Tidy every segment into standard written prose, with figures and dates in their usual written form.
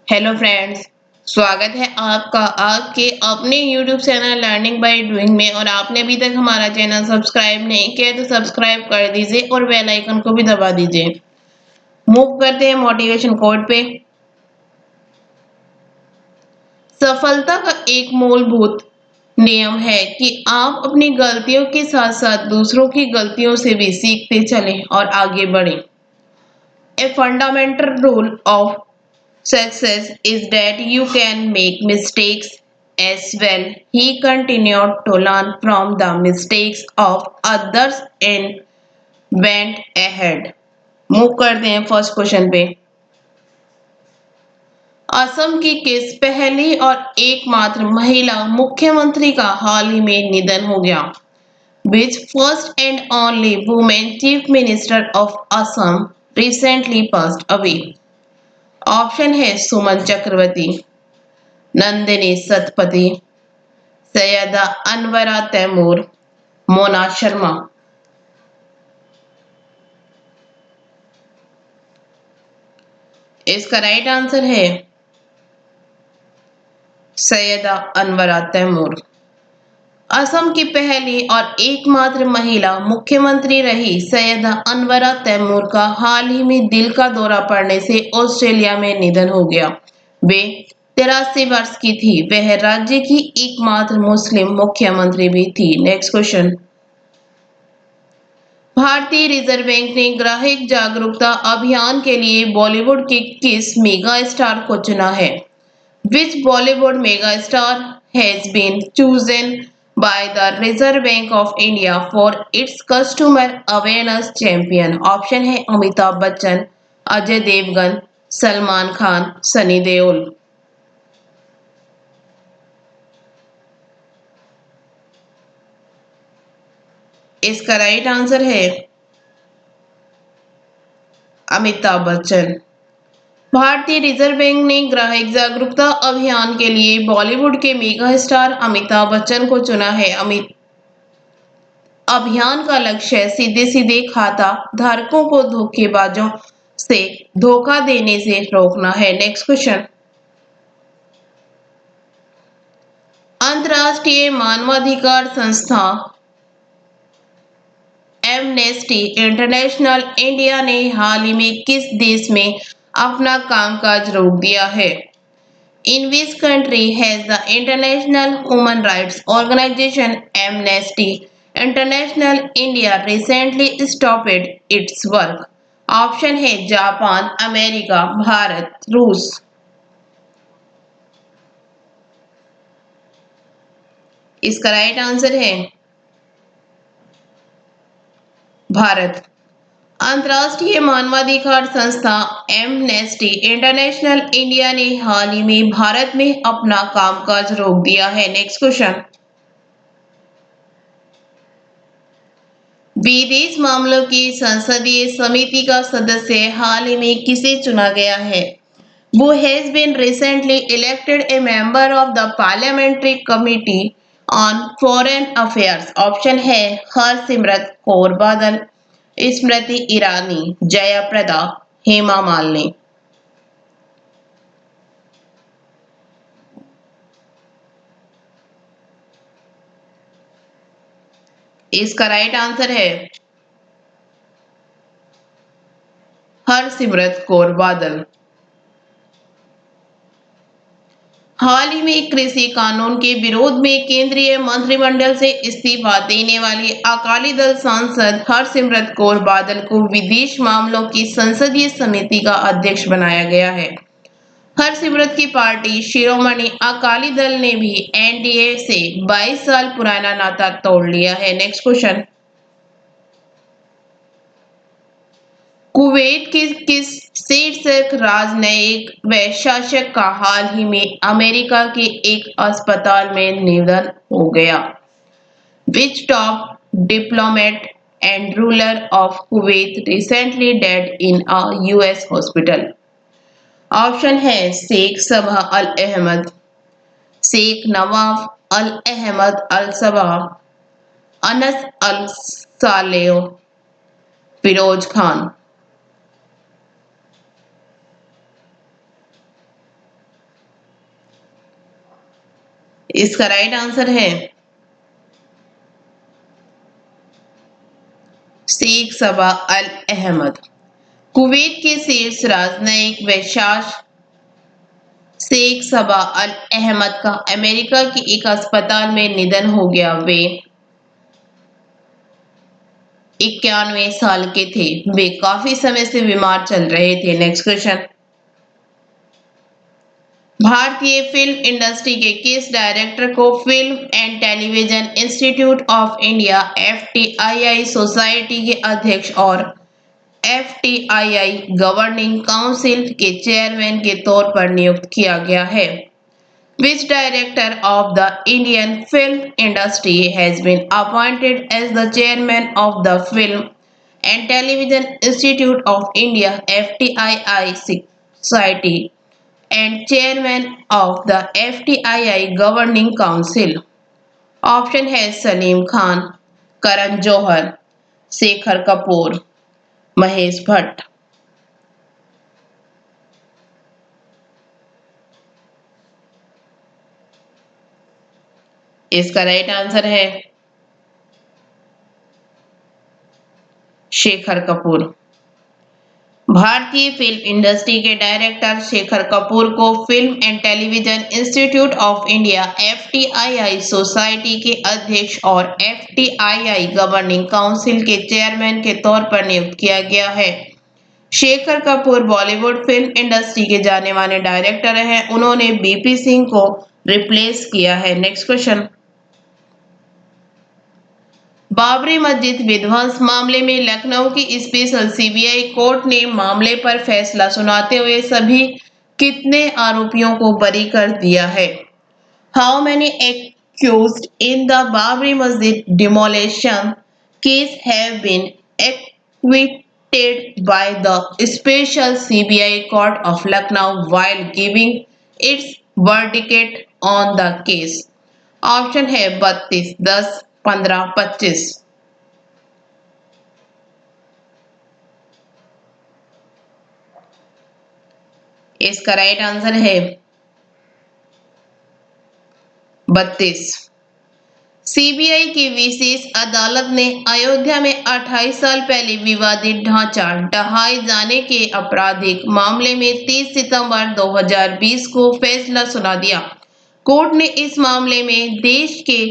Hello friends, स्वागत है आपका आपके अपने YouTube channel learning by doing में। और आपने अभी तक हमारा चैनल सब्सक्राइब नहीं किया तो सब्सक्राइब कर दीजिए और बेल आइकन को भी दबा दीजिए। मूव करते हैं मोटिवेशन कोट पे। सफलता का एक मूलभूत नियम है कि आप अपनी गलतियों के साथ साथ दूसरों की गलतियों से भी सीखते चलें और आगे बढ़ें। A fundamental rule of success is that you can make mistakes as well. He continued to learn from the mistakes of others and went ahead. Move करते हैं फर्स्ट क्वेश्चन पे। असम की किस पहली और एकमात्र महिला मुख्यमंत्री का हाल ही में निधन हो गया? Which first and only woman chief minister of Assam recently passed away? Option है सुमन चक्रवर्ती, नंदिनी सतपथी, सैयदा अनवरा तैमूर, मोना शर्मा। इसका राइट आंसर है सैयदा अनवरा तैमूर। असम की पहली और एकमात्र महिला मुख्यमंत्री रही सैयदा अनवरा तैमूर का हाल ही में दिल का दौरा पड़ने से ऑस्ट्रेलिया में निधन हो गया। वे 83 वर्ष की थी। वह राज्य की एकमात्र मुस्लिम मुख्यमंत्री भी थी। Next question. भारतीय रिजर्व बैंक ने ग्राहक जागरूकता अभियान के लिए बॉलीवुड के किस मेगा स्टार को चुना है? Which Bollywood mega star has been chosen by the Reserve Bank of India for its customer awareness champion? Option है अमिताभ बच्चन, अजय देवगन, सलमान खान, सनी देओल। इसका राइट आंसर है अमिताभ बच्चन। भारतीय रिजर्व बैंक ने ग्राहक जागरूकता अभियान के लिए बॉलीवुड के मेगा स्टार अमिताभ बच्चन को चुना है। अभियान का लक्ष्य सीधे सीधे खाता धारकों को धोखेबाजों से धोखा देने से रोकना है। Next question. अंतर्राष्ट्रीय मानवाधिकार संस्था एमनेस्टी इंटरनेशनल इंडिया ने हाल ही में किस देश में अपना कामकाज रोक दिया है? In which country has the International Human Rights Organization Amnesty International India recently stopped its work? Option है जापान, अमेरिका, भारत, रूस। इसका राइट आंसर है भारत। अंतर्राष्ट्रीय मानवाधिकार संस्था एमनेस्टी इंटरनेशनल इंडिया ने हाल ही में भारत में अपना कामकाज रोक दिया है। Next question. विदेश मामलों की संसदीय समिति का सदस्य हाल ही में किसे चुना गया है? Who has been recently elected a member of the Parliamentary Committee on Foreign Affairs? Option है हरसिमरत कौर बादल, स्मृति ईरानी, जयाप्रदा, हेमा मालिनी। इसका राइट आंसर है हरसिमरत कौर बादल। हाल ही में कृषि कानून के विरोध में केंद्रीय मंत्रिमंडल से इस्तीफा देने वाली अकाली दल सांसद हरसिमरत कौर बादल को विदेश मामलों की संसदीय समिति का अध्यक्ष बनाया गया है। हरसिमरत की पार्टी शिरोमणि अकाली दल ने भी एनडीए से 22 साल पुराना नाता तोड़ लिया है। Next question. कुवैत के किस शीर्षक राजनयिक व शासक का हाल ही में अमेरिका के एक अस्पताल में निधन हो गया? Which top diplomat and ruler of Kuwait recently died in a US hospital? Option है शेख सबा अल अहमद, शेख नवाफ अल अहमद अल सबा, अनस अल सालेह, फिरोज खान। इसका राइट आंसर है शेख सबा अल अहमद। कुवैत के शीर्ष राजनयिक व शासक शेख सबा अल अहमद का अमेरिका के एक अस्पताल में निधन हो गया। वे 91 साल के थे। वे काफी समय से बीमार चल रहे थे। Next question. भारतीय फिल्म इंडस्ट्री के किस डायरेक्टर को film and television institute of India FTII society के अध्यक्ष और एफटीआईआई गवर्निंग काउंसिल के चेयरमैन के तौर पर नियुक्त किया गया है? Which director of the Indian film industry has been appointed as the chairman of the Film and Television Institute of India FTII Society and chairman of the FTII Governing Council? Option है सलीम खान, करण जौहर, शेखर कपूर, महेश भट्ट। इसका right answer है शेखर कपूर। भारतीय film industry के director Shekhar Kapoor को film and television institute of India FTII society के अध्यक्ष और FTII governing council के चेयरमैन के तौर पर नियुक्त किया गया है। शेखर कपूर बॉलीवुड फिल्म इंडस्ट्री के जाने माने डायरेक्टर हैं। उन्होंने बीपी सिंह को रिप्लेस किया है। Next question. बाबरी मस्जिद विध्वंस मामले में लखनऊ की स्पेशल सीबीआई कोर्ट ने मामले पर फैसला सुनाते हुए सभी कितने आरोपियों को बरी कर दिया है? How many accused in the Babri Masjid demolition case have been acquitted by the special CBI court of Lucknow while giving its verdict on the case? Option है 32, 10, 15, 25। इसका राइट आंसर है 32। सीबीआई की विशेष अदालत ने अयोध्या में 28 साल पहले विवादित ढांचा ढहाए जाने के आपराधिक मामले में 30 सितंबर 2020 को फैसला सुना दिया। कोर्ट ने इस मामले में देश के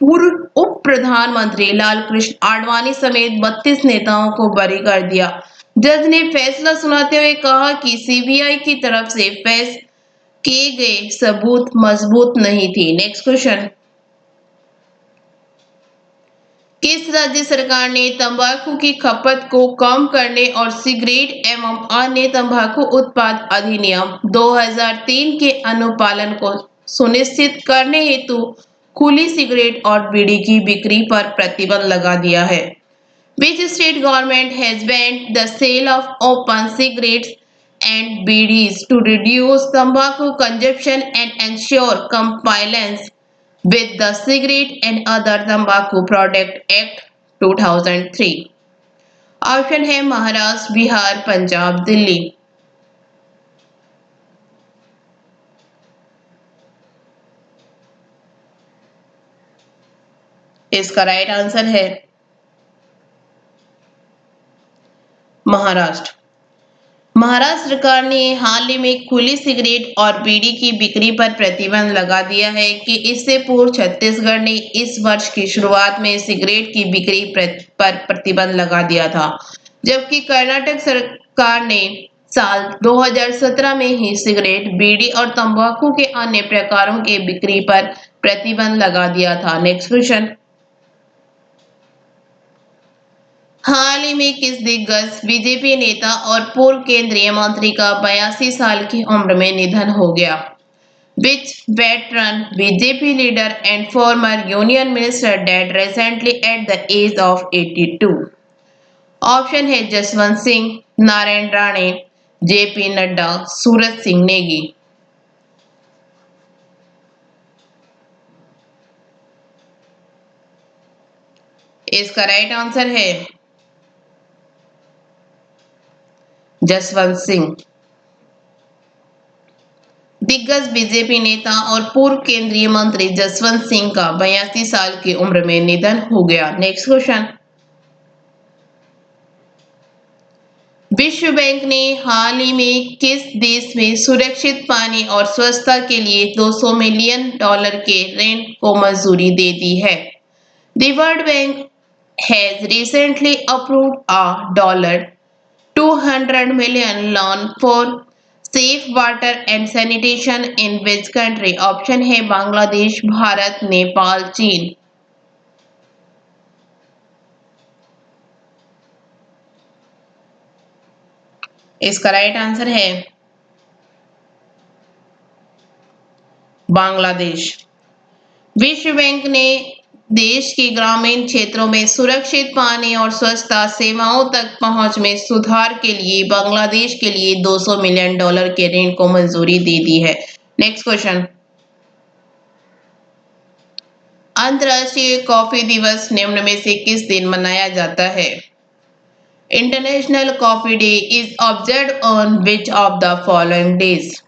पूर्व उप प्रधानमंत्री लालकृष्ण आडवाणी समेत 32 नेताओं को बरी कर दिया। जज ने फैसला सुनाते हुए कहा कि सीबीआई की तरफ से पेश किए गए सबूत मजबूत नहीं थी। Next question. किस राज्य सरकार ने तंबाकू की खपत को कम करने और सिगरेट एवं अन्य तंबाकू उत्पाद अधिनियम 2003 के अनुपालन को सुनिश्चित करने हेतु खुली सिगरेट और बीड़ी की बिक्री पर प्रतिबंध लगा दिया है? Which state government has banned the sale of open cigarettes and BDs to reduce tobacco consumption and ensure compliance with the Cigarette and Other Tobacco Product Act 2003? Option है महाराष्ट्र, बिहार, पंजाब, दिल्ली। इसका राइट आंसर है महाराष्ट्र। महाराष्ट्र सरकार ने हाल ही में खुली सिगरेट और बीड़ी की बिक्री पर प्रतिबंध लगा दिया है कि इससे पूर्व छत्तीसगढ़ ने इस वर्ष की शुरुआत में सिगरेट की बिक्री पर प्रतिबंध लगा दिया था, जबकि कर्नाटक सरकार ने साल 2017 में ही सिगरेट, बीड़ी और तंबाकू के अन्य प्रकारों के बिक्री पर प्रतिबंध लगा दिया था। Next question. हाल ही में किस दिग्गज बीजेपी नेता और पूर्व केंद्रीय मंत्री का 82 साल की उम्र में निधन हो गया? Which veteran BJP leader and former union minister died recently at the age of 82? Option है जसवंत सिंह, नारायण राणे, जेपी नड्डा, सूरज सिंह नेगी। इसका राइट आंसर है जसवंत सिंह। दिग्गज बीजेपी नेता और पूर्व केंद्रीय मंत्री जसवंत सिंह का 82 साल की उम्र में निधन हो गया। Next question. विश्व बैंक ने हाल ही में किस देश में सुरक्षित पानी और स्वच्छता के लिए $200 मिलियन के ऋण को मंजूरी दे दी है? The World Bank has recently approved a $200 million loan for safe water and sanitation in which country? Option है बांग्लादेश, भारत, नेपाल, चीन। इसका राइट आंसर है बांग्लादेश। विश्व बैंक ने देश के ग्रामीण क्षेत्रों में सुरक्षित पानी और स्वच्छता सेवाओं तक पहुंच में सुधार के लिए बांग्लादेश के लिए $200 मिलियन के ऋण को मंजूरी दे दी है। Next question. अंतर्राष्ट्रीय कॉफी दिवस निम्न में से किस दिन मनाया जाता है? International coffee day is observed on which of the following days?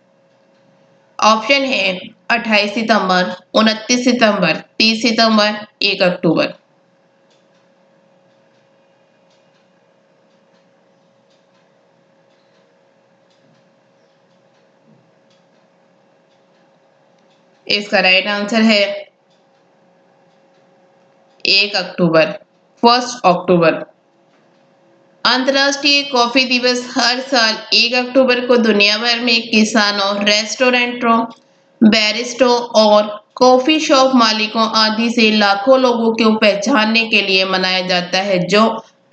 Option है 28 सितंबर, 29 सितंबर, 30 सितंबर, 1 अक्टूबर। इसका राइट आंसर है 1 अक्टूबर, 1 अक्टूबर। अंतर्राष्ट्रीय कॉफी दिवस हर साल 1 अक्टूबर को दुनिया भर में किसानों, रेस्टोरेंटों, बैरिस्टों और कॉफी शॉप मालिकों आदि से लाखों लोगों को पहचानने के लिए मनाया जाता है जो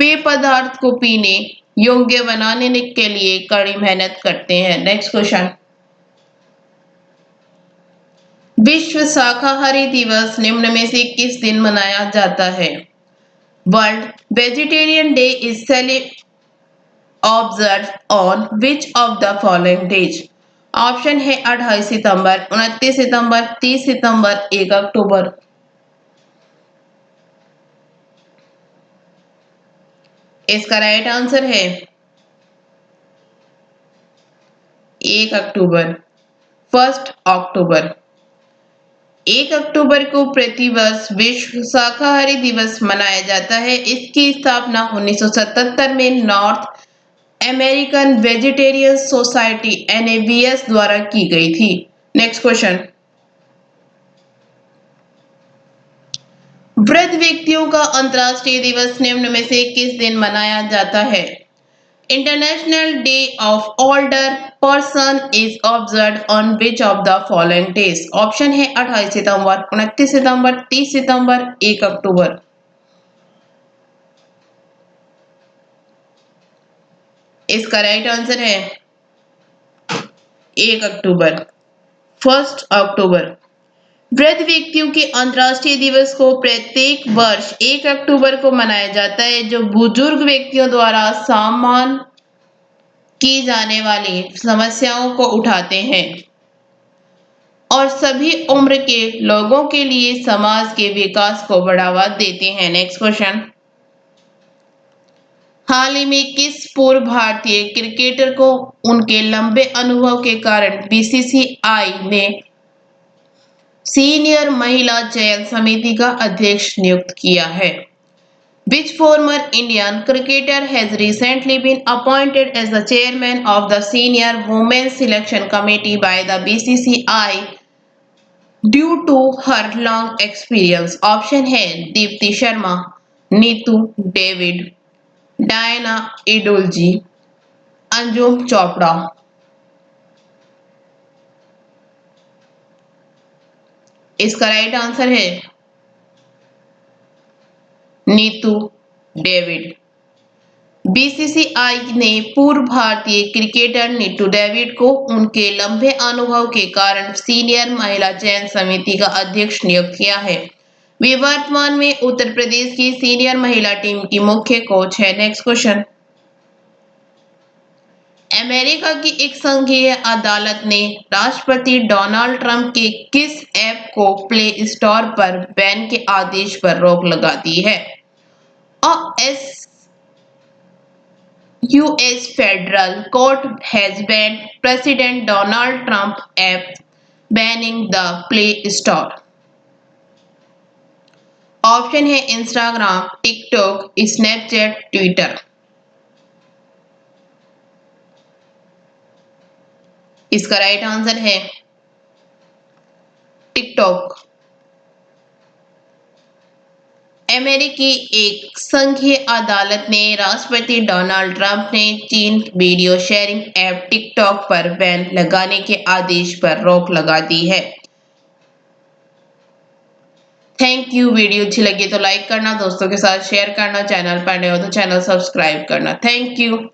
पेय पदार्थ को पीने योग्य बनाने के लिए कड़ी मेहनत करते हैं। Next question. विश्व शाकाहारी दिवस निम्न में से किस दिन मनाया जाता है? World vegetarian day is observed on which of the following days? Option है 28 सितंबर, 29 सितंबर, 30 सितंबर, 1 अक्टूबर। इसका राइट आंसर है 1 अक्टूबर, 1 अक्टूबर। 1 अक्टूबर को प्रतिवर्ष विश्व शाकाहारी दिवस मनाया जाता है। इसकी स्थापना 1977 में north American vegetarian society NAVS द्वारा की गई थी। Next question. वृद्ध व्यक्तियों का अंतर्राष्ट्रीय दिवस निम्न में से किस दिन मनाया जाता है? International day of older person is observed on which of the following days? Option है 28 सितंबर, 29 सितंबर, 30 सितंबर, 1 अक्टूबर। इसका राइट आंसर है 1 अक्टूबर, 1 अक्टूबर। वृद्ध व्यक्तियों के अंतर्राष्ट्रीय दिवस को प्रत्येक वर्ष 1 अक्टूबर को मनाया जाता है जो बुजुर्ग व्यक्तियों द्वारा सामना की जाने वाली समस्याओं को उठाते हैं और सभी उम्र के लोगों के लिए समाज के विकास को बढ़ावा देते हैं। Next question. हाल ही में किस पूर्व भारतीय क्रिकेटर को उनके लंबे अनुभव के कारण BCCI ने सीनियर महिला चयन समिति का अध्यक्ष नियुक्त किया है? Which former Indian cricketer has recently been appointed as the chairman of the senior women's selection committee by the BCCI due to her long experience? Option है दीप्ति शर्मा, नीतू डेविड, डायना इडुलजी, अंजुम चोपड़ा। इसका राइट आंसर है नीतू डेविड। BCCI ने पूर्व भारतीय cricketer Neetu David को उनके लंबे अनुभव के कारण सीनियर महिला चयन समिति का अध्यक्ष नियुक्त किया है। वे वर्तमान में उत्तर प्रदेश की सीनियर महिला टीम की मुख्य कोच है। Next question. अमेरिका की एक संघीय अदालत ने राष्ट्रपति डोनाल्ड ट्रंप के किस ऐप को प्ले स्टोर पर बैन के आदेश पर रोक लगा दी है? US federal court has banned President Donald Trump app banning the Play Store. Option है इंस्टाग्राम, टिकटॉक, स्नैपचैट, ट्विटर। इसका राइट आंसर है टिकटॉक। अमेरिकी एक संघीय अदालत ने राष्ट्रपति डोनाल्ड ट्रंप ने चीन वीडियो शेयरिंग ऐप टिकटॉक पर बैन लगाने के आदेश पर रोक लगा दी है। Thank you. वीडियो अच्छी लगी तो लाइक करना, दोस्तों के साथ शेयर करना, चैनल पर नए हो तो चैनल सब्सक्राइब करना। Thank you.